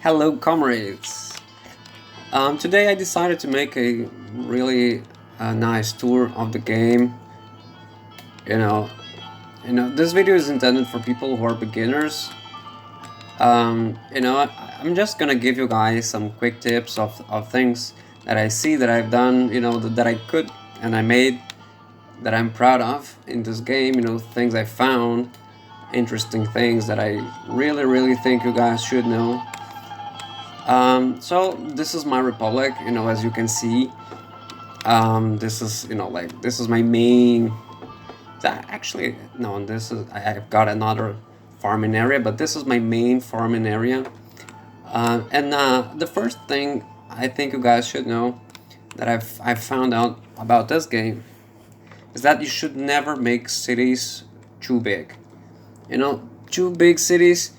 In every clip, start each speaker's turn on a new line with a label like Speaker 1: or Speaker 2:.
Speaker 1: Hello, comrades. Today I decided to make a really nice tour of the game. You know, this video is intended for people who are beginners. I'm just gonna give you guys some quick tips of things that I see that I've done. That I could and I made that I'm proud of in this game. Things I found, interesting things that I really think you guys should know. So this is my republic, as you can see. This is, this is my main. Actually, no, I've got another farming area, but this is my main farming area. And the first thing I think you guys should know that I've found out about this game is that you should never make cities too big. Too big cities.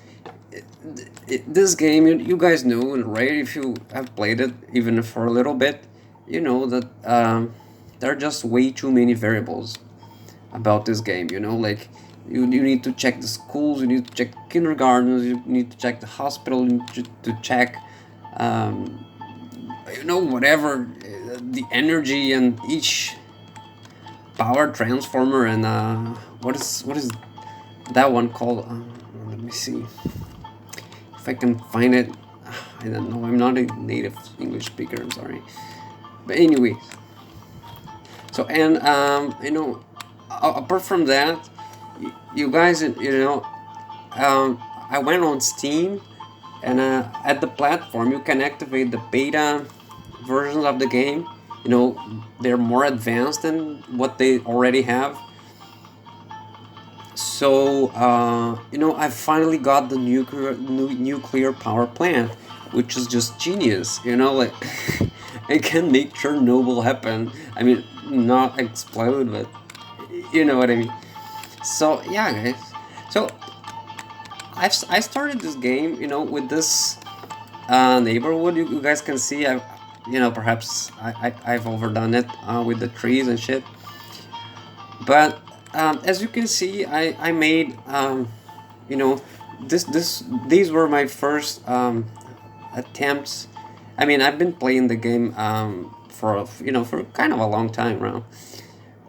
Speaker 1: This game, you guys know, right? If you have played it even for a little bit, you know that there are just way too many variables about this game. Like you need to check the schools, you need to check kindergartens, you need to check the hospital, you need to check whatever, the energy and each power transformer and what is that one called? Let me see if I can find it. I don't know, I'm not a native English speaker, I'm sorry. But anyway, so and apart from that, you guys, I went on Steam, and at the platform you can activate the beta versions of the game. They're more advanced than what they already have. So I finally got the nuclear power plant, which is just genius. Like it can make Chernobyl happen. I mean, not explode, but you know what I mean. So yeah, guys. So I started this game, with this neighborhood. You guys can see perhaps I've overdone it with the trees and shit. But as you can see, I made these were my first attempts. I mean, I've been playing the game for kind of a long time now.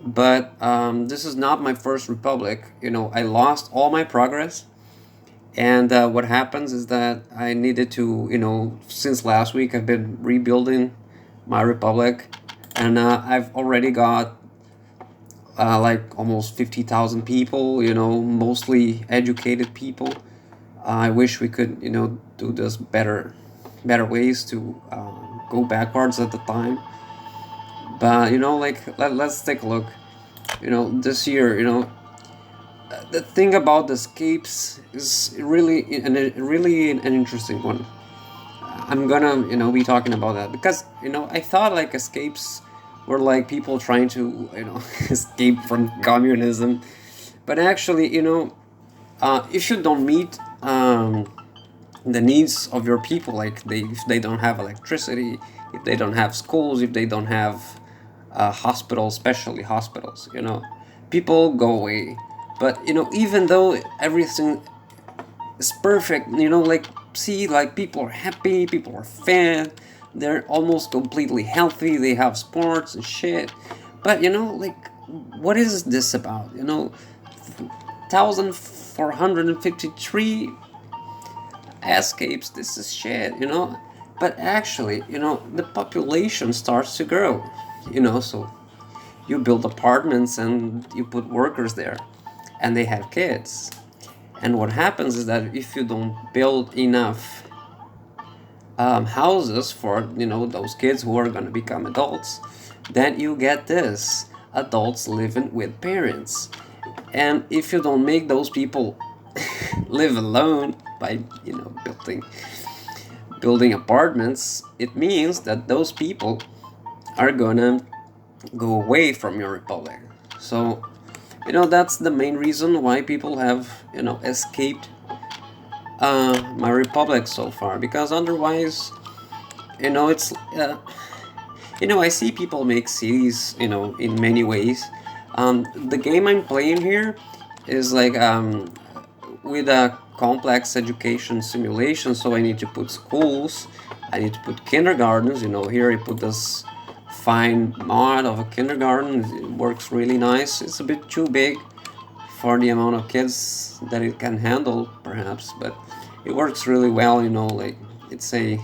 Speaker 1: But this is not my first republic. I lost all my progress. And what happens is that I needed to, since last week, I've been rebuilding my republic. And I've already got like almost 50,000 people, mostly educated people. I wish we could, do this better ways to go backwards at the time. But let's take a look. This year, the thing about the escapes is really an interesting one. I'm gonna be talking about that because I thought like escapes were like people trying to escape from communism, but actually if you don't meet the needs of your people, like if they don't have electricity, if they don't have schools, if they don't have hospitals, especially hospitals, people go away. But even though everything is perfect, like people are happy, people are fed, they're almost completely healthy, they have sports and shit. But what is this about? 1,453 escapes, this is shit, But actually, the population starts to grow, so you build apartments and you put workers there and they have kids. And what happens is that if you don't build enough houses for those kids who are going to become adults, then you get this: adults living with parents. And if you don't make those people live alone by building apartments, it means that those people are gonna go away from your republic. So that's the main reason why people have escaped my republic so far, because otherwise it's I see people make cities in many ways. The game I'm playing here is like with a complex education simulation, so I need to put schools, I need to put kindergartens. You know, here I put this fine mod of a kindergarten. It works really nice. It's a bit too big for the amount of kids that it can handle, perhaps, but it works really well. You know, like it's a,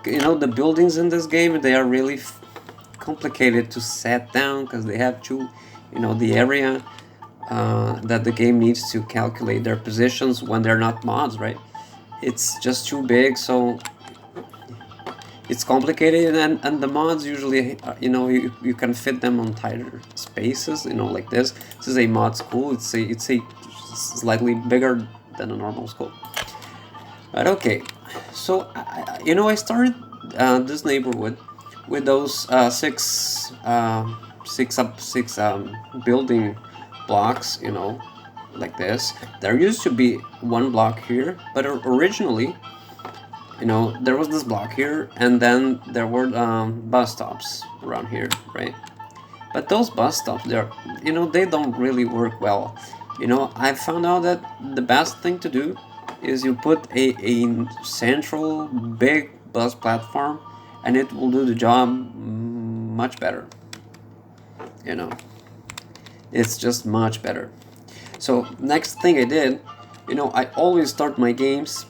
Speaker 1: you know, the buildings in this game, they are really complicated to set down because they have to, you know, the area that the game needs to calculate their positions when they're not mods, right? It's just too big, so it's complicated, and the mods usually, you know, you can fit them on tighter spaces, you know, like this. This is a mod school. It's a slightly bigger than a normal school. But okay, so you know, I started this neighborhood with those six building blocks, you know, like this. There used to be one block here, but originally, you know, there was this block here, and then there were bus stops around here, right? But those bus stops, they're, you know, they don't really work well. You know, I found out that the best thing to do is you put a central big bus platform, and it will do the job much better. You know, it's just much better. So next thing I did, you know, I always start my games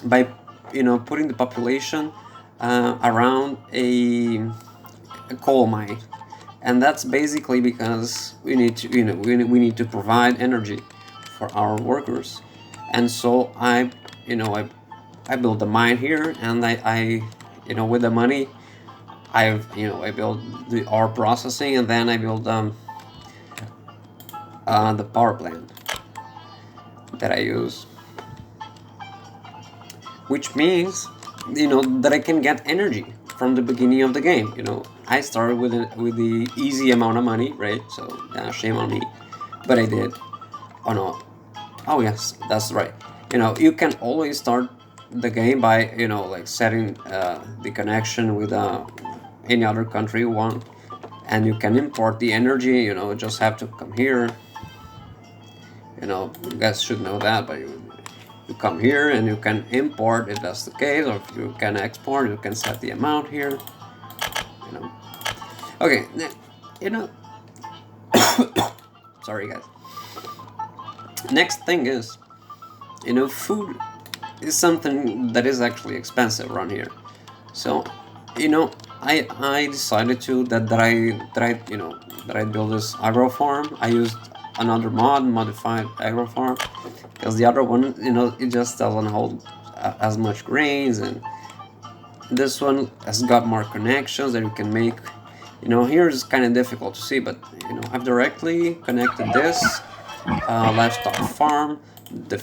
Speaker 1: by, you know, putting the population around a coal mine, and that's basically because we need to, you know, we need to provide energy for our workers. And so I built a mine here, and I you know, with the money I built the ore processing, and then I built the power plant that I use, which means, you know, that I can get energy from the beginning of the game. You know, I started with the easy amount of money, right? So shame on me, but I did. Oh no, oh yes, that's right. You know, you can always start the game by, you know, like setting the connection with any other country you want, and you can import the energy. You know, just have to come here. You know, you guys should know that, but you come here and you can import if that's the case, or if you can export, you can set the amount here. You know, okay, you know, sorry guys. Next thing is, you know, food is something that is actually expensive around here. So, you know, I decided to that I build this agro farm. I used another modified agro farm, because the other one, you know, it just doesn't hold as much grains, and this one has got more connections that you can make. You know, here is kind of difficult to see, but you know, I've directly connected this livestock farm, the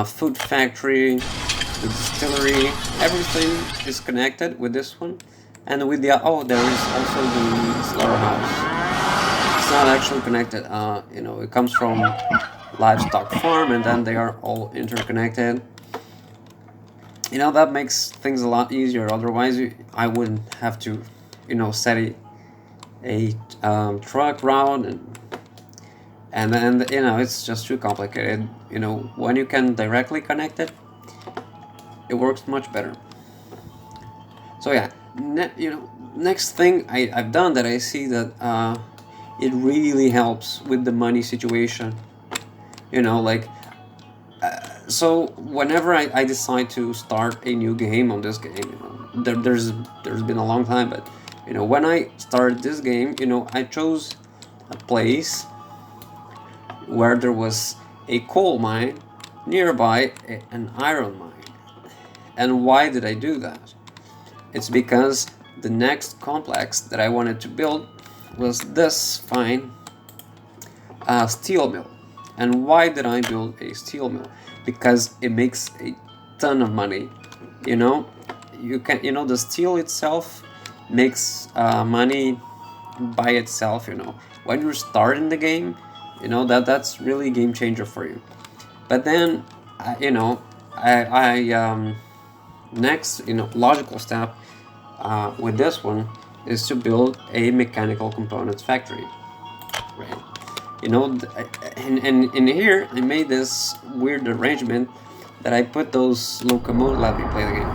Speaker 1: food factory, the distillery. Everything is connected with this one, and with the there is also the slaughterhouse. It's not actually connected. You know, it comes from livestock farm, and then they are all interconnected. You know, that makes things a lot easier. Otherwise, I wouldn't have to, you know, set a truck route, and then, you know, it's just too complicated. You know, when you can directly connect it, it works much better. So yeah, you know, next thing I've done that I see that it really helps with the money situation. You know, like, so whenever I decide to start a new game on this game, you know, there's been a long time, but you know, when I started this game, you know, I chose a place where there was a coal mine nearby an iron mine. And why did I do that? It's because the next complex that I wanted to build was this fine steel mill. And why did I build a steel mill? Because it makes a ton of money. You know, the steel itself makes money by itself. You know, when you're starting the game, you know, that's really a game changer for you. But then, you know, next, you know, logical step with this one is to build a mechanical components factory, right? You know, and in here I made this weird arrangement that I put those locomotives. Let me play the game.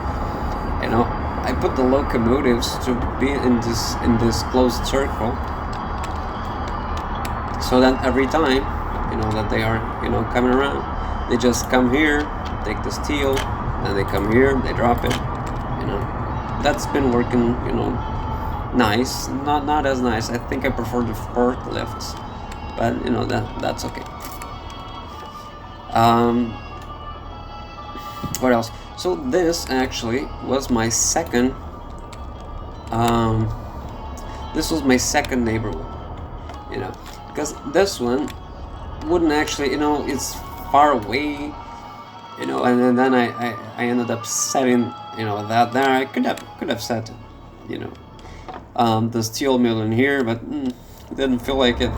Speaker 1: You know, I put the locomotives to be in this closed circle, so that every time, you know, that they are, you know, coming around, they just come here, take the steel, and they come here, they drop it. You know, that's been working, you know, nice. Not as nice. I think I prefer the forklifts, but you know, that's okay. What else? So this actually was my second. This was my second neighborhood. You know, because this one wouldn't actually, you know, it's far away. You know, and then I ended up setting, you know, that there. I could have set, you know, the steel mill in here, but didn't feel like it,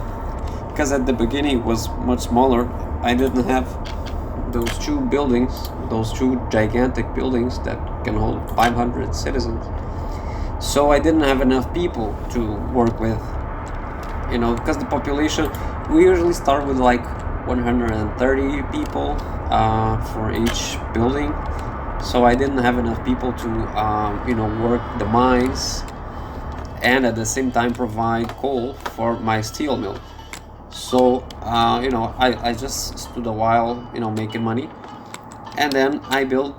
Speaker 1: because at the beginning it was much smaller. I didn't have those two buildings, those two gigantic buildings that can hold 500 citizens. So I didn't have enough people to work with, you know, because the population, we usually start with like 130 people for each building. So I didn't have enough people to, you know, work the mines and at the same time provide coal for my steel mill. So, you know, I just stood a while, you know, making money, and then I built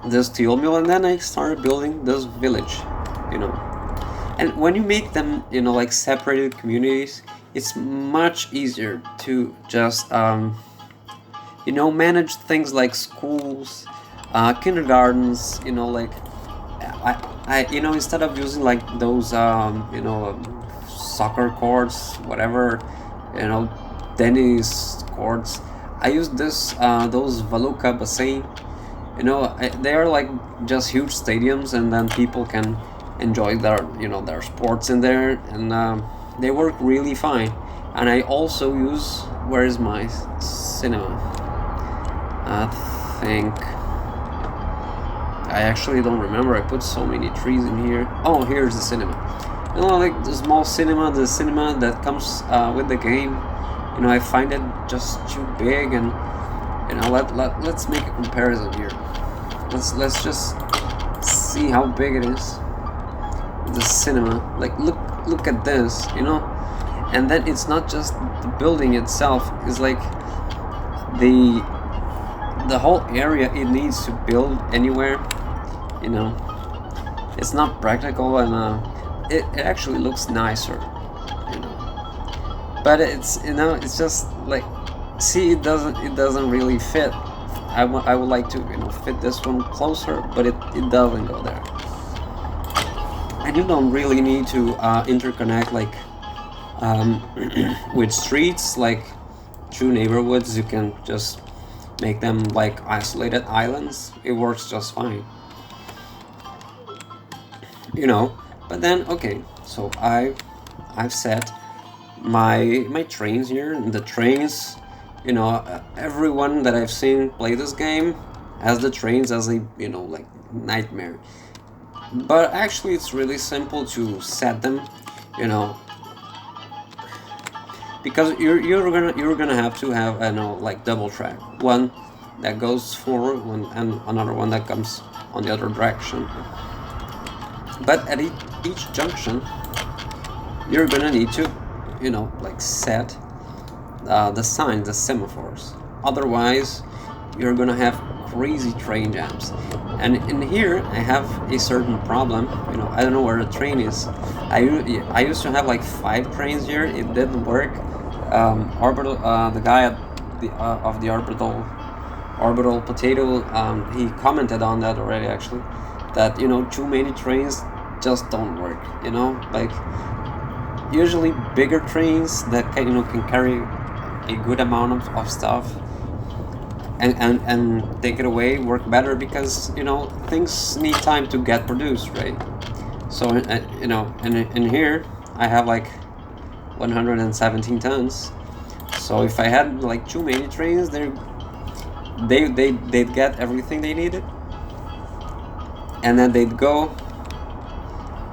Speaker 1: this steel mill, and then I started building this village, you know. And when you make them, you know, like separated communities, it's much easier to just, you know, manage things like schools, kindergartens, you know, like, you know, instead of using like those, you know, soccer courts, whatever, you know, tennis courts, I use those Valuka bassin. You know, they are like just huge stadiums, and then people can enjoy their, you know, their sports in there, and they work really fine. And I also use, where is my cinema? I think I actually don't remember. I put so many trees in here. Oh, here's the cinema. You know, like the small cinema, the cinema that comes with the game. You know, I find it just too big, and you know, let's make a comparison here. Let's just see how big it is. The cinema, like look at this, you know, and then it's not just the building itself. It's like the whole area it needs to build anywhere. You know, it's not practical, and it actually looks nicer, you know. But it's, you know, it's just like, see, it doesn't really fit. I would like to, you know, fit this one closer, but it doesn't go there. And you don't really need to interconnect like with streets, like two neighborhoods. You can just make them like isolated islands. It works just fine, you know. But then, okay, so I've set my trains here, and the trains, you know, everyone that I've seen play this game has the trains as a, you know, like nightmare. But actually it's really simple to set them, you know, because you're gonna have to have, you know, like double track, one that goes forward, one, and another one that comes on the other direction. But at each junction you're gonna need to, you know, like set the signs, the semaphores. Otherwise you're gonna have crazy train jams. And in here I have a certain problem, you know. I don't know where the train is. I used to have like 5 trains here. It didn't work. Orbital, the guy at the of the orbital potato, he commented on that already, actually, that, you know, too many trains just don't work, you know. Like, usually bigger trains that can, you know, can carry a good amount of stuff and take it away work better, because, you know, things need time to get produced, right? So you know, and in here I have like 117 tons. So if I had like too many trains, they'd get everything they needed, and then they'd go,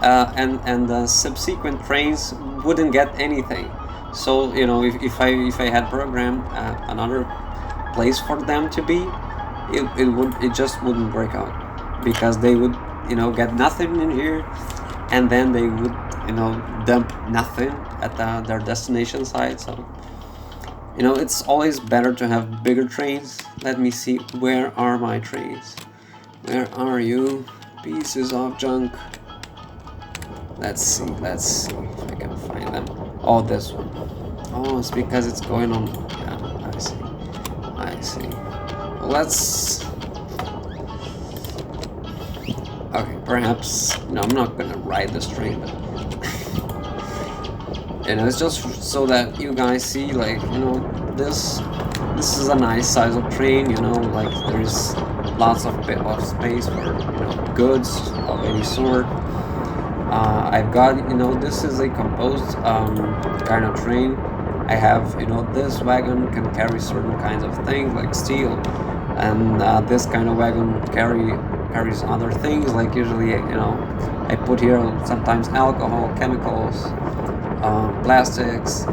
Speaker 1: and the subsequent trains wouldn't get anything. So if I had programmed another place for them to be, it just wouldn't work out, because they would get nothing in here, and then they would dump nothing at their destination site. So it's always better to have bigger trains. Let me see, where are my trains? Where are you, pieces of junk? Let's see if I can find them. Oh, this one. Oh, it's because it's going on. Yeah, I see. Let's... Okay, perhaps... No, I'm not gonna ride this train, but... it's just so that you guys see, like, this is a nice size of train, like, there's lots of space for, goods of any sort. I've got, this is a composed kind of train. I have, this wagon can carry certain kinds of things like steel, and this kind of wagon carries other things, like usually, I put here sometimes alcohol, chemicals, plastics,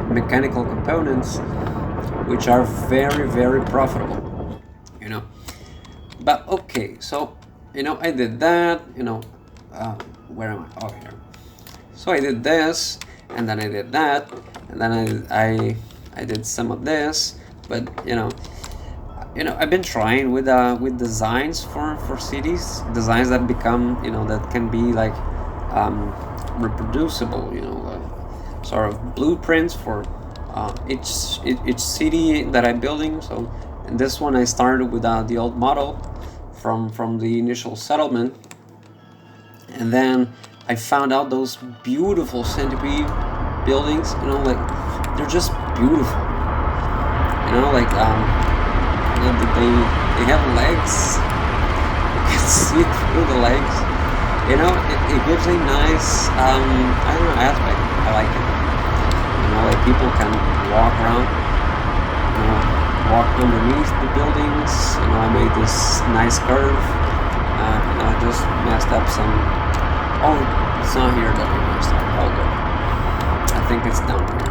Speaker 1: mechanical components, which are very, very profitable, But okay, so, I did that, where am I? Oh, here. So I did this, and then I did that, and then I did some of this, but I've been trying with designs for cities, designs that become that can be like reproducible, sort of blueprints for each city that I'm building. So in this one I started with the old model from the initial settlement, and then I found out those beautiful centipede buildings, like they're just beautiful, like they have legs. You can see through the legs. It gives a nice I don't know, aspect. I like it. Like people can walk around, walk underneath the buildings. I made this nice curve. I just messed up some. Oh, it's not here that I messed up. Oh, good. I think it's down here.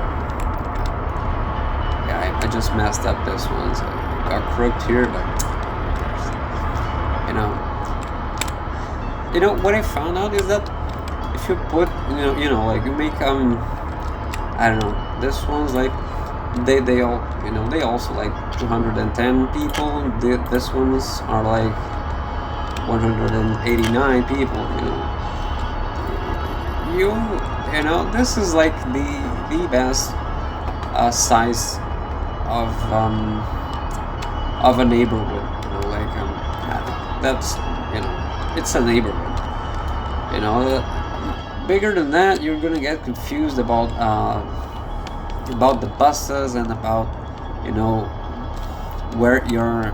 Speaker 1: Yeah, I just messed up this one, so I got crooked here, but what I found out is that if you put like you make I don't know, this one's like they all they also like 210 people. This ones are like 189 people. This is like the best size of a neighborhood. That's it's a neighborhood. Bigger than that, you're gonna get confused about the buses and about where your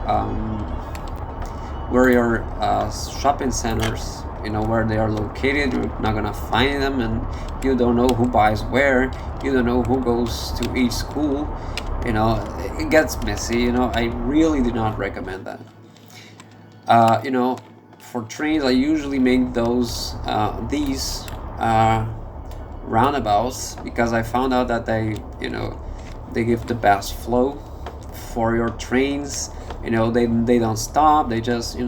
Speaker 1: shopping centers, where they are located. You're not gonna find them, and you don't know who buys where. You don't know who goes to each school. It gets messy. I really do not recommend that. For trains, I usually make these roundabouts, because I found out that they give the best flow for your trains. They don't stop. They just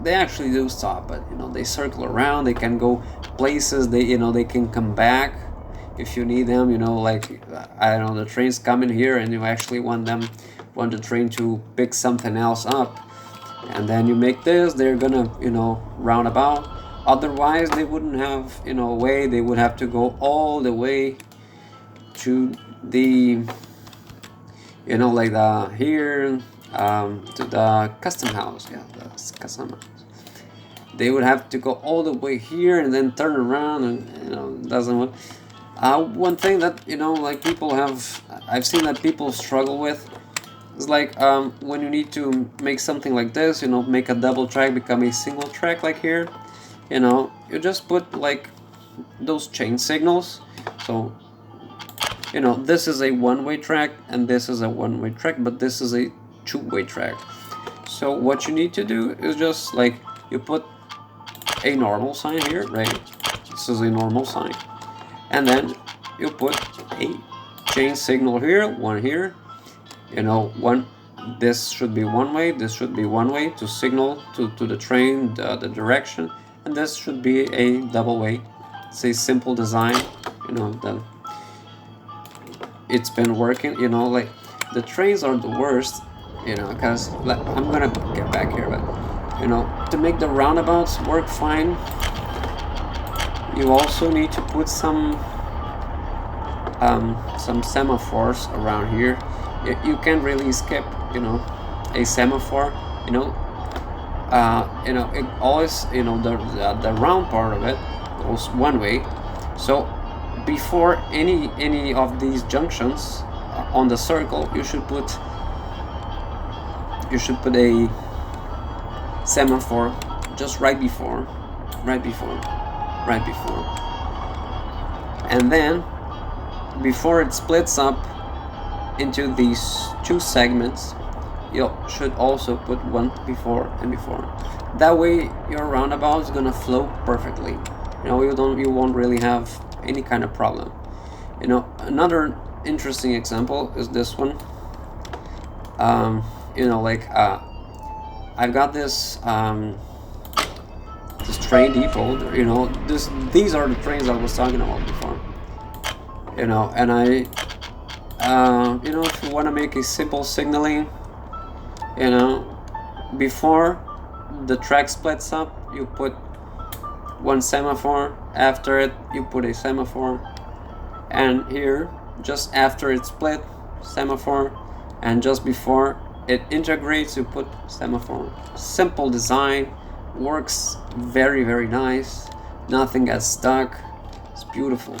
Speaker 1: they actually do stop, but they circle around. They can go places. They can come back if you need them. Like I don't know, the train's coming here, and you actually want the train to pick something else up, and then you make this. They're gonna round about. Otherwise, they wouldn't have a way. They would have to go all the way to the like here to the custom house. Yeah, the custom house. They would have to go all the way here and then turn around, and it doesn't work. One thing that like I've seen that people struggle with is like when you need to make something like this, make a double track become a single track, like here. You just put like those chain signals. So this is a one-way track and this is a one-way track, but this is a two-way track. So what you need to do is just like you put a normal sign here, right? This is a normal sign, and then you put a change signal here, one here, you know, one, this should be one way, this should be one way to signal to the train the direction, and this should be a double way. It's a simple design, you know, that it's been working, you know, like the trains are the worst, you know, because like, I'm gonna get back here, but you know, to make the roundabouts work fine, you also need to put some semaphores around here. You can't really skip, you know, a semaphore, you know, it always, you know, the round part of it goes one way. So before any of these junctions on the circle, you should put a semaphore just right before, and then before it splits up into these two segments, you should also put one before and before. That way your roundabout is gonna flow perfectly. You know, you won't really have any kind of problem. You know, another interesting example is this one. You know, like I've got this this train depot. You know, these are the trains I was talking about before. You know, and you know, if you want to make a simple signaling, you know, before the track splits up, you put one semaphore. After it, you put a semaphore, and here, just after it's split, semaphore, and just before it integrates, you put semaphore. Simple design, works very, very nice. Nothing gets stuck. It's beautiful,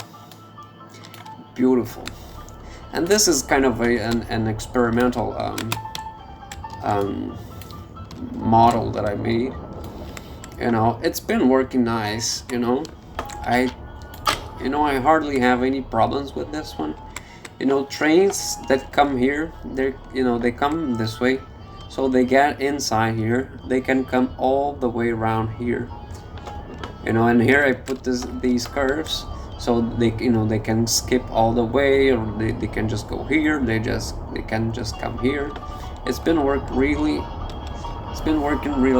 Speaker 1: beautiful. And this is kind of an experimental model that I made. You know, it's been working nice. You know, I hardly have any problems with this one. You know, trains that come here, they come this way, so they get inside here. They can come all the way around here. You know, and here I put these curves, so they can skip all the way, or they can just go here. They can just come here. It's been working really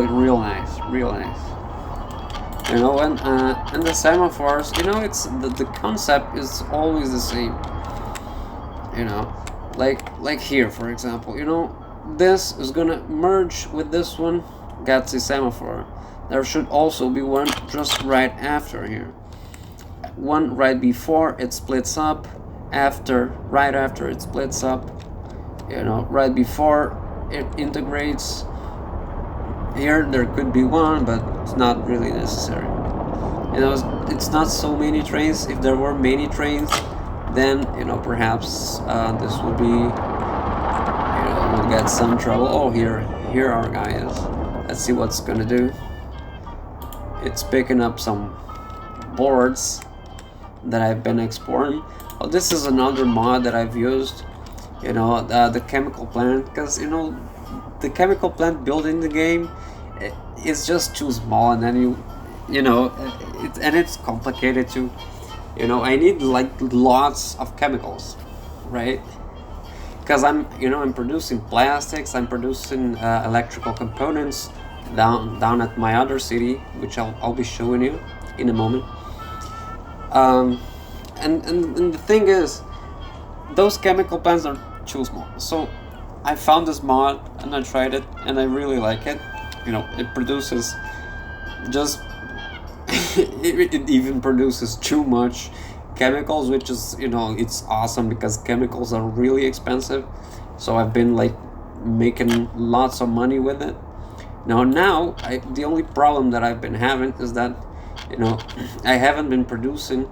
Speaker 1: real nice. You know, and the semaphores, you know, it's the concept is always the same. You know, like here, for example, you know, this is gonna merge with this one, got the semaphore. There should also be one just right after here. One right before it splits up, right after it splits up, you know, right before it integrates. Here there could be one, but it's not really necessary. You know, it's not so many trains. If there were many trains, then, you know, perhaps this would be, you know, we'll get some trouble. Oh, here our guy is. Let's see what's gonna do. It's picking up some boards that I've been exporting. Oh, this is another mod that I've used. You know, the chemical plant, because, you know, the chemical plant built in the game is just too small, and then you know, it's complicated too. You know, I need like lots of chemicals, right? Because I'm producing plastics, I'm producing electrical components down at my other city, which I'll be showing you in a moment. And the thing is, those chemical plants are too small. So I found this mod and I tried it, and I really like it. You know, it produces just it even produces too much chemicals, which is, you know, it's awesome because chemicals are really expensive. So I've been like making lots of money with it. Now the only problem that I've been having is that, you know, I haven't been producing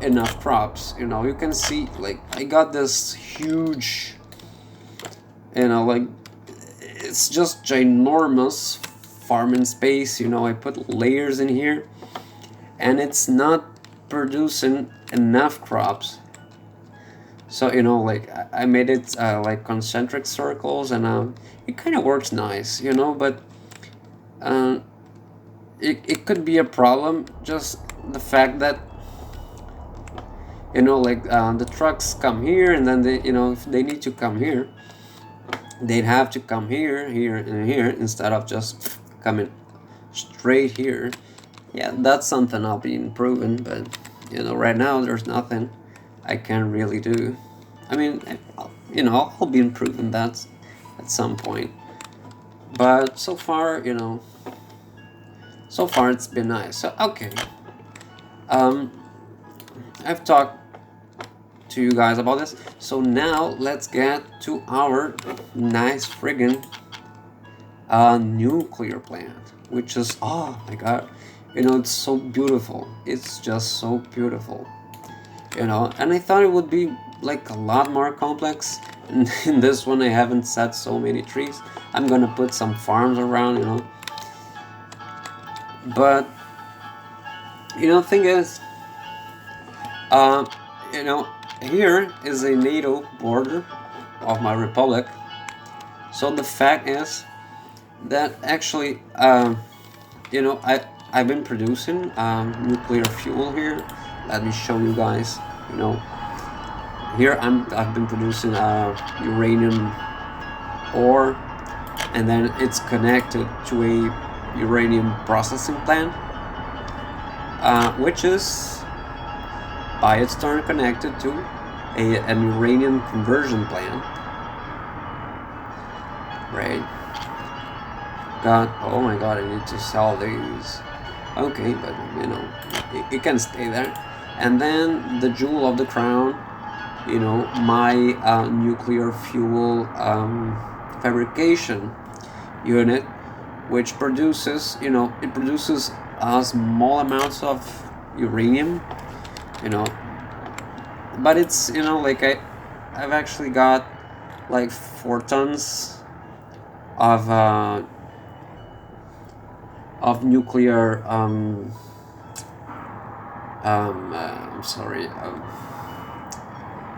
Speaker 1: enough crops. You know, you can see, like, I got this huge, you know, like, it's just ginormous farming space. You know, I put layers in here and it's not producing enough crops. So, you know, like, I made it like concentric circles, and it kind of works nice, you know, but it could be a problem, just the fact that, you know, like the trucks come here, and then they, you know, if they need to come here, they'd have to come here, here, and here, instead of just coming straight here. Yeah, that's something I'll be improving, but you know, right now there's nothing I can really do. I mean, you know, I'll be improving that at some point. But so far, you know, so far it's been nice. So okay, I've talked to you guys about this. So now let's get to our nice friggin' nuclear plant, which is, oh my god, you know, it's so beautiful. It's just so beautiful, you know. And I thought it would be like a lot more complex. And in this one, I haven't set so many trees. I'm gonna put some farms around, you know. But you know, thing is, you know, here is a NATO border of my republic. So the fact is that actually, you know, I've been producing nuclear fuel here. Let me show you guys. You know, here I've been producing uranium ore, and then it's connected to a uranium processing plant, which is by its turn connected to an uranium conversion plant. Right. God, oh my god, I need to sell these. Okay, but you know, it can stay there. And then the jewel of the crown, you know, my nuclear fuel fabrication unit, which produces, you know, it produces small amounts of uranium, you know, but it's, you know, like I've actually got like 4 tons of nuclear I'm sorry,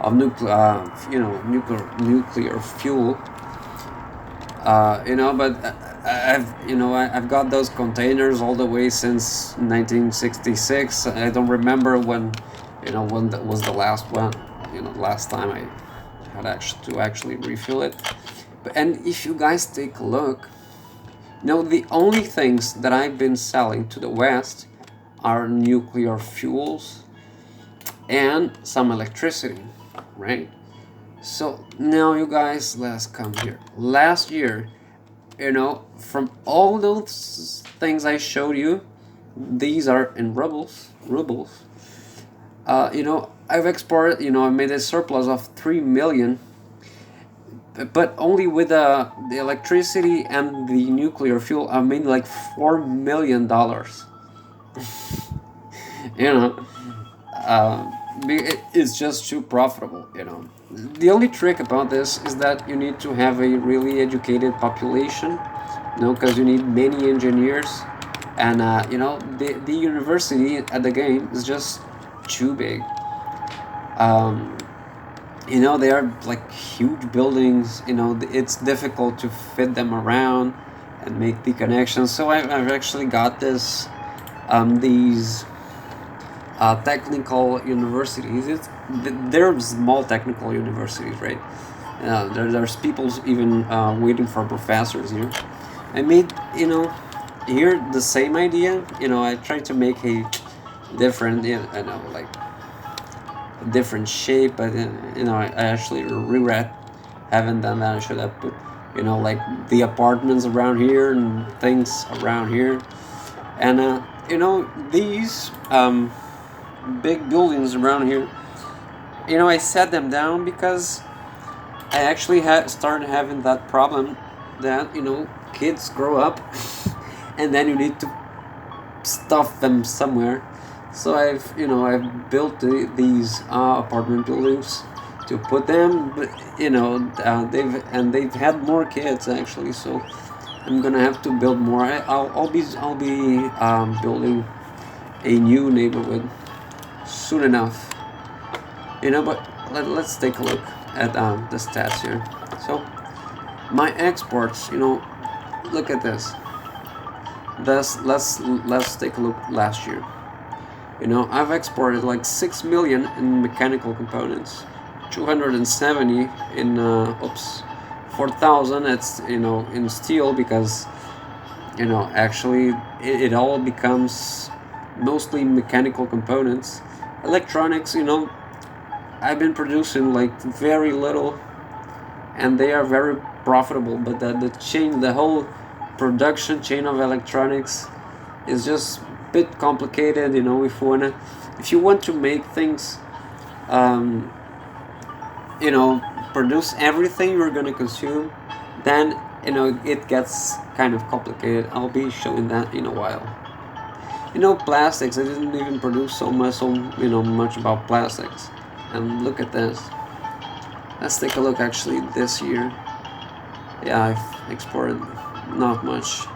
Speaker 1: of nuclear you know, nuclear fuel, you know, but I've got those containers all the way since 1966. I don't remember when, you know, when that was the last one, you know, last time I had actually refill it. And if you guys take a look, you know, the only things that I've been selling to the West are nuclear fuels and some electricity, right? So now you guys, let's come here. Last year, you know, from all those things I showed you, these are in rubles. You know, I've exported, you know, I made a surplus of 3 million, but only with the electricity and the nuclear fuel, I made like $4 million. You know, it's just too profitable, you know. The only trick about this is that you need to have a really educated population, you know, because you need many engineers, and you know, the university at the game is just too big. You know, they are like huge buildings, you know, it's difficult to fit them around and make the connections. So I've actually got these technical universities. They're small technical universities, right? There's people even waiting for professors here. I made, you know, here the same idea, you know, I tried to make a different, you know, like different shape, but you know, I actually regret having done that. I should have put, you know, like the apartments around here and things around here, and you know, these big buildings around here, you know, I set them down because I actually started having that problem that, you know, kids grow up and then you need to stuff them somewhere. So I've built these apartment buildings to put them, but you know, they've had more kids actually. So I'm gonna have to build more. I'll be building a new neighborhood soon enough. You know, but let's take a look at the stats here. So my exports, you know, look at this. Let's take a look last year. You know, I've exported like 6 million in mechanical components, 270 in 4,000. It's, you know, in steel, because, you know, actually it all becomes mostly mechanical components. Electronics, you know, I've been producing like very little, and they are very profitable. But the whole production chain of electronics is just a bit complicated. You know, if you want to make things, um, you know, produce everything you're gonna consume, then, you know, it gets kind of complicated. I'll be showing that in a while. You know, plastics. I didn't even produce much about plastics. And look at this. Let's take a look. Actually, this year, yeah, I've exported not much.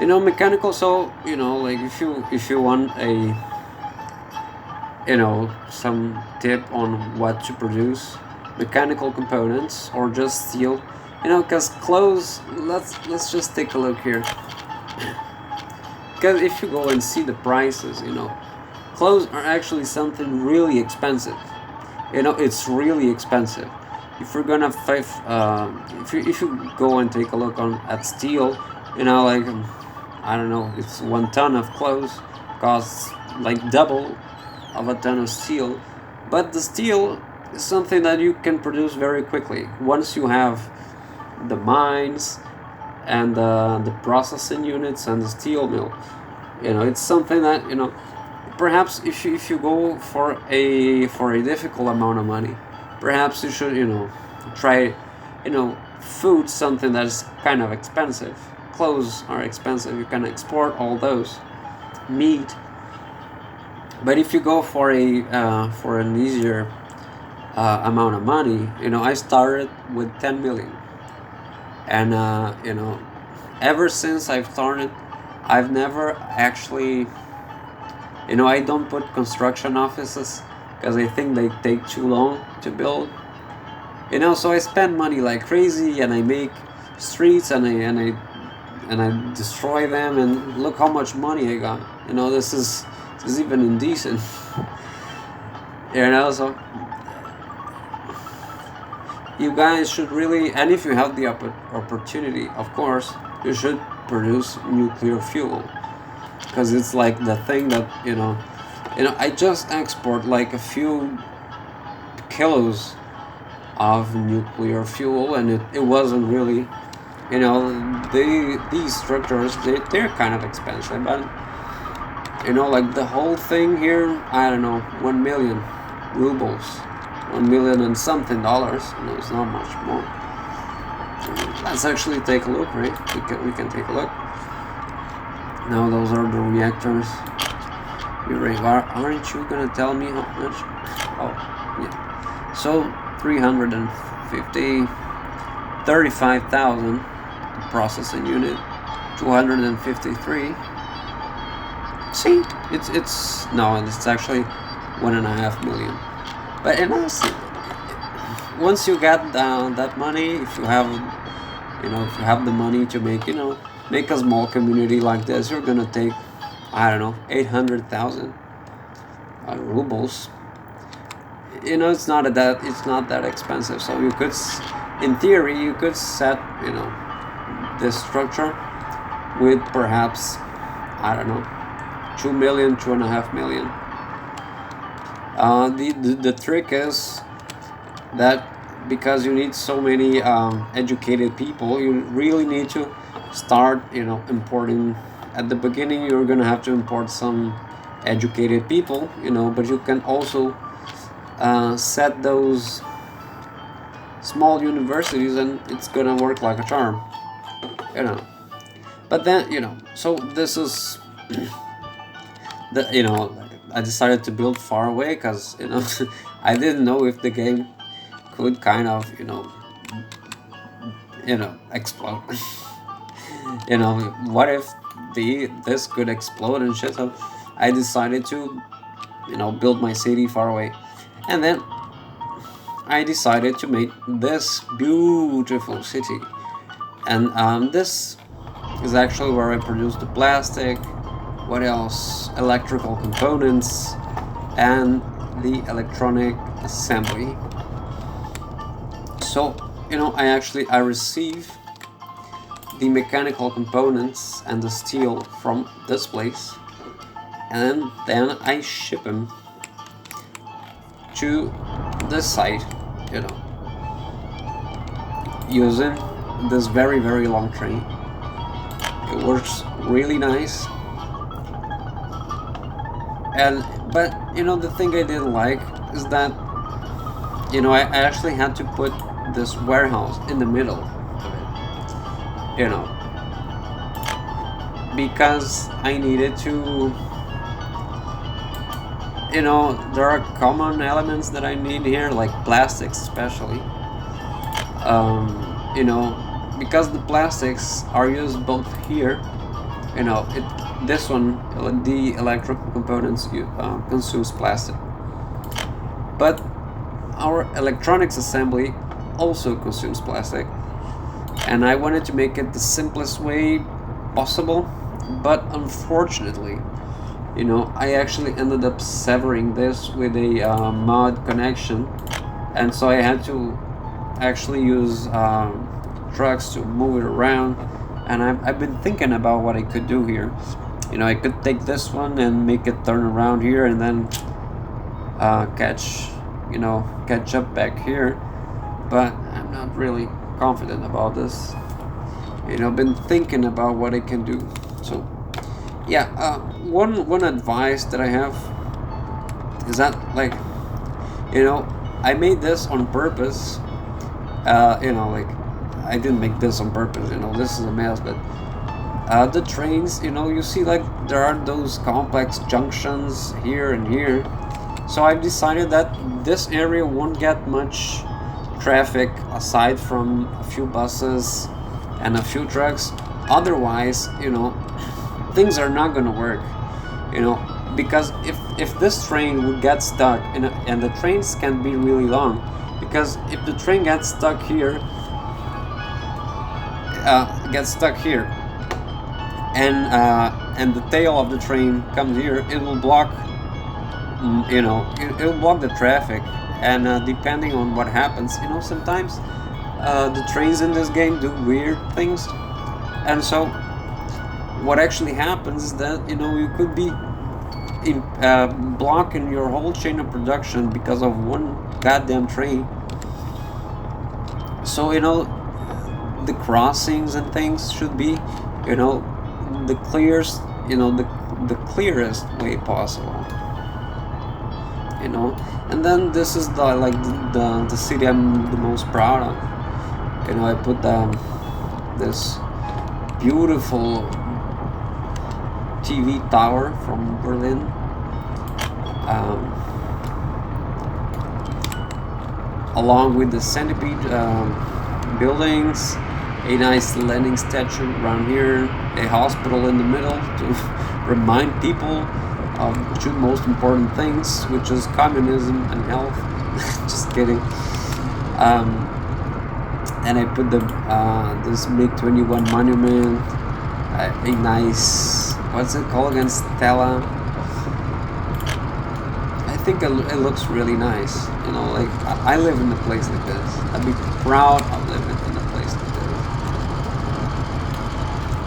Speaker 1: You know, mechanical. So, you know, like if you want a, you know, some tip on what to produce, mechanical components or just steel. You know, because clothes. Let's just take a look here. Because if you go and see the prices, you know, clothes are actually something really expensive. You know, it's really expensive. If you're gonna if you go and take a look at steel, you know, like, I don't know, it's 1 ton of clothes costs like double of a ton of steel. But the steel is something that you can produce very quickly once you have the mines and the processing units and the steel mill. You know, it's something that, you know, perhaps if you go for a difficult amount of money, perhaps you should, you know, try, you know, food, something that is kind of expensive. Clothes are expensive. You can export all those. Meat. But if you go for an easier amount of money, you know, I started with 10 million, and you know, ever since I've started, I've never actually, you know, I don't put construction offices because I think they take too long to build. You know, so I spend money like crazy, and I make streets, and I destroy them, and look how much money I got. You know, this is even indecent. You know, so you guys should really, and if you have the opportunity, of course, you should produce nuclear fuel, because it's like the thing that, you know, I just export like a few kilos of nuclear fuel, and it wasn't really, you know, these structures, they're kind of expensive, but, you know, like the whole thing here, I don't know, 1 million rubles, 1 million and something dollars. You know, it's not much more. So let's actually take a look, right? We can take a look. Now those are the reactors. Aren't you gonna tell me how much? Oh, yeah. So 350, 35,000 processing unit, 253. See, it's actually 1.5 million. But once you get that money, if you have, you know, if you have the money to make, you know, make a small community like this, you're gonna take, I don't know, 800,000 rubles. You know, it's not that expensive. So you could, in theory, you could set, you know, this structure with perhaps, I don't know, 2 million, 2.5 million. The trick is that because you need so many educated people, you really need to start, you know, importing. At the beginning, you're gonna have to import some educated people, you know, but you can also set those small universities, and it's gonna work like a charm, you know. But then, you know, so this is you know, I decided to build far away because, you know, I didn't know if the game could kind of, you know, explode. You know, what if this could explode and shit? So I decided to, you know, build my city far away, and then I decided to make this beautiful city. And this is actually where I produce the plastic. What else? Electrical components and the electronic assembly. So, you know, I receive the mechanical components and the steel from this place, and then I ship them to this site, you know, using this very long train. It works really nice. But you know, the thing I didn't like is that, you know, I actually had to put this warehouse in the middle of it, you know, because I needed to, you know, there are common elements that I need here, like plastics especially, you know, because the plastics are used both here, you know, this one, the electrical components, consumes plastic, but our electronics assembly also consumes plastic, and I wanted to make it the simplest way possible, but unfortunately, you know, I actually ended up severing this with a mod connection, and so I had to actually use trucks to move it around. And I've been thinking about what I could do here. You know, I could take this one and make it turn around here, and then catch up back here, but I'm not really confident about this. You know, been thinking about what I can do. So yeah, one advice that I have is that, like, you know, I made this on purpose. You know, like, I didn't make this on purpose, you know, this is a mess, but the trains, you know, you see, like, there are those complex junctions here and here, so I've decided that this area won't get much traffic aside from a few buses and a few trucks. Otherwise, you know, things are not gonna work, you know, because if this train would get stuck, and the trains can be really long, because if the train gets stuck here, and the tail of the train comes here, it will block, you know, it will block the traffic, and depending on what happens, you know, sometimes the trains in this game do weird things, and so what actually happens is that, you know, you could be blocking your whole chain of production because of one goddamn train. So, you know, the crossings and things should be, you know, the clearest, you know, the clearest way possible, you know. And then this is the city I'm the most proud of. You know, I put this beautiful TV tower from Berlin, along with the centipede buildings, a nice Lenin statue around here, a hospital in the middle to remind people of the two most important things, which is communism and health. Just kidding. And I put this MiG-21 monument, a nice, what's it called again, Stella. I think it looks really nice. You know, like, I live in a place like this. I'd be proud of living in a place like this.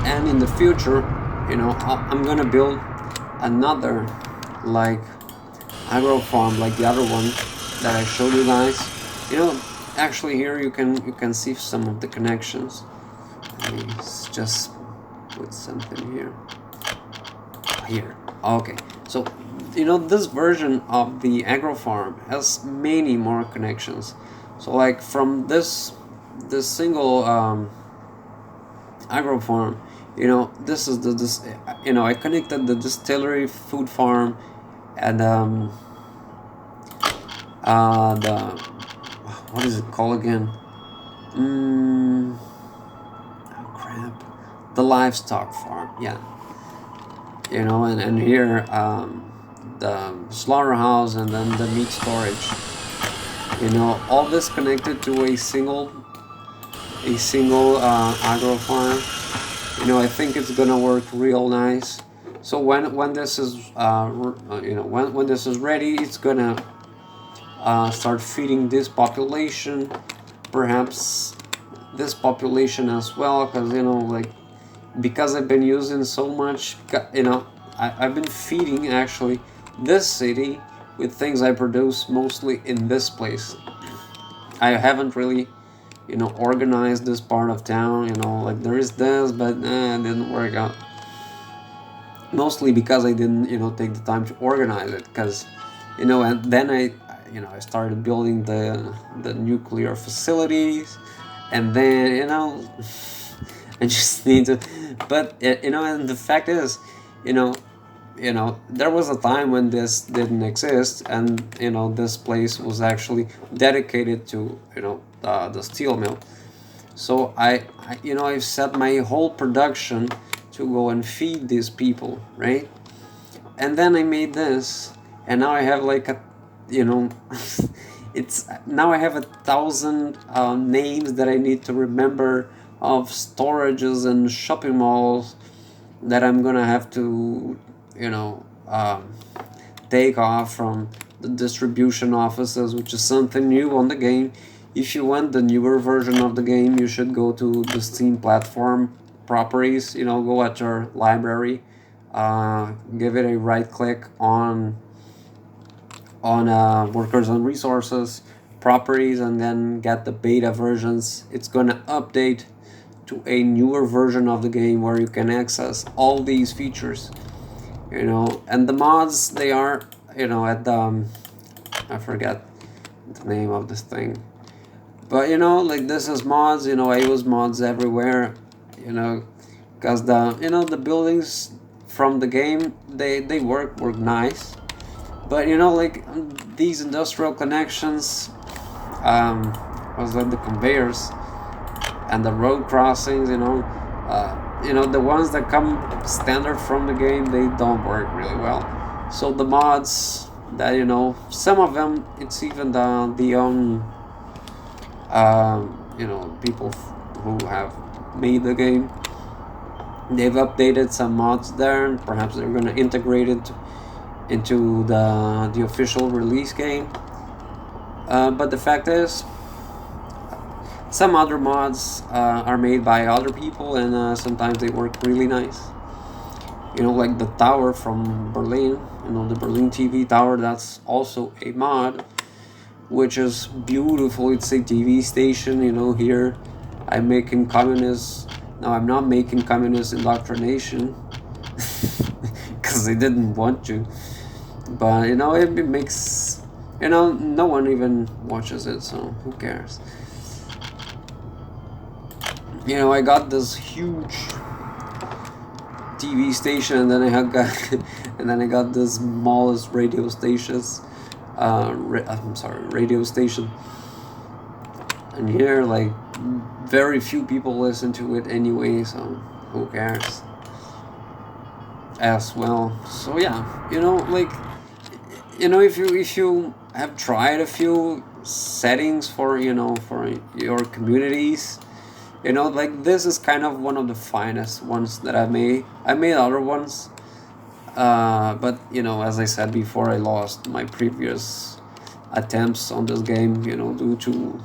Speaker 1: And in the future, you know, I'm gonna build another, like, agro farm like the other one that I showed you guys. You know, actually here you can see some of the connections. Let me just put something here. Here. Okay. So, you know, this version of the agro farm has many more connections. So, like, from this single agro farm, you know, this is you know, I connected the distillery, food farm, and the what is it called again? Oh crap, the livestock farm. Yeah. You know, and here the slaughterhouse, and then the meat storage. You know, all this connected to a single agro farm. You know, I think it's gonna work real nice. So when this is you know, when this is ready, it's gonna start feeding this population, perhaps this population as well, because you know, like, because I've been using so much, you know, I've been feeding actually this city with things I produce mostly in this place. I haven't really, you know, organized this part of town. You know, like there is this, but it didn't work out. Mostly because I didn't, you know, take the time to organize it. Because, you know, and then you know, I started building the nuclear facilities, and then, you know, I just need to. But you know, and the fact is, you know, there was a time when this didn't exist, and you know, this place was actually dedicated to, you know, the steel mill. So you know, I've set my whole production to go and feed these people, right? And then I made this, and now I have like a, you know, it's now I have 1,000 names that I need to remember of storages and shopping malls that I'm gonna have to, you know, take off from the distribution offices, which is something new on the game. If you want the newer version of the game, you should go to the Steam platform properties. You know, go at your library, give it a right click on workers and resources properties, and then get the beta versions. It's gonna update to a newer version of the game where you can access all these features, you know. And the mods, they are, you know, at the I forget the name of this thing, but you know, like, this is mods. You know, I use mods everywhere, you know, because you know, the buildings from the game, they work nice, but you know, like, these industrial connections, was like the conveyors and the road crossings, you know, the ones that come standard from the game, they don't work really well. So the mods that, you know, some of them, it's even you know, people who have made the game, they've updated some mods there, and perhaps they're going to integrate it into the official release game. But the fact is, some other mods are made by other people, and sometimes they work really nice. You know, like the tower from Berlin, you know, the Berlin TV tower, that's also a mod, which is beautiful. It's a TV station, you know. Here I'm making communist. No, I'm not making communist indoctrination, because they didn't want to. But you know, it makes, you know, no one even watches it, so who cares? You know, I got this huge TV station, and then I got this smallest radio stations. I'm sorry, radio station. And here, like, very few people listen to it anyway, so who cares? As well. So yeah, you know, like, you know, if you have tried a few settings for, you know, for your communities, you know, like, this is kind of one of the finest ones that I made. I made other ones, but you know, as I said before, I lost my previous attempts on this game, you know, due to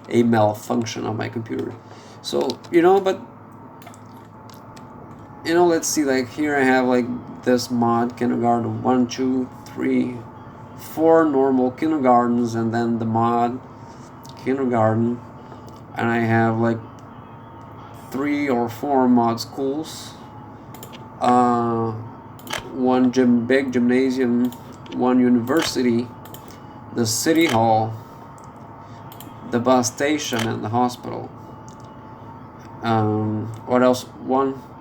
Speaker 1: a malfunction on my computer. So, you know, but you know, let's see, like, here I have like this mod kindergarten 1, 2, 3, 4 normal kindergartens, and then the mod kindergarten, and I have like 3 or 4 mod schools, one big gymnasium, 1 university, the city hall, the bus station, and the hospital. What else?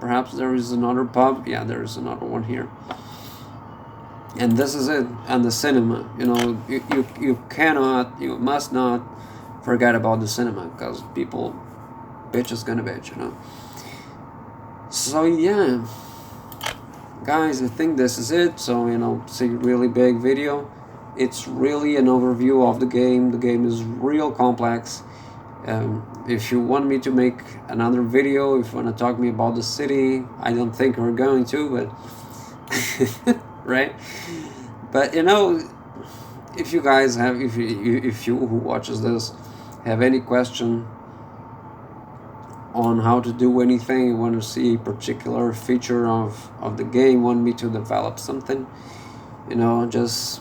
Speaker 1: Perhaps there is another pub. Yeah, there is another one here. And this is it. And the cinema. You know, you must not forget about the cinema, because people, bitch is gonna bitch, you know. So yeah, guys, I think this is it. So, you know, it's a really big video. It's really an overview of the game. The game is real complex. If you want me to make another video, if you want to talk to me about the city, I don't think we're going to, but right? But you know, if you guys have, if you who watches this have any question on how to do anything, you want to see a particular feature of the game, want me to develop something, you know, just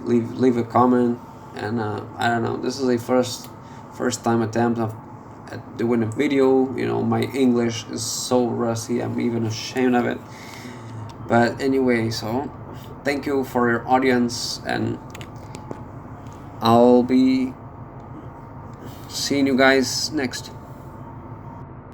Speaker 1: leave a comment. And I don't know, this is a first time attempt at doing a video. You know, my English is so rusty, I'm even ashamed of it. But anyway, so thank you for your audience, and I'll be seeing you guys next.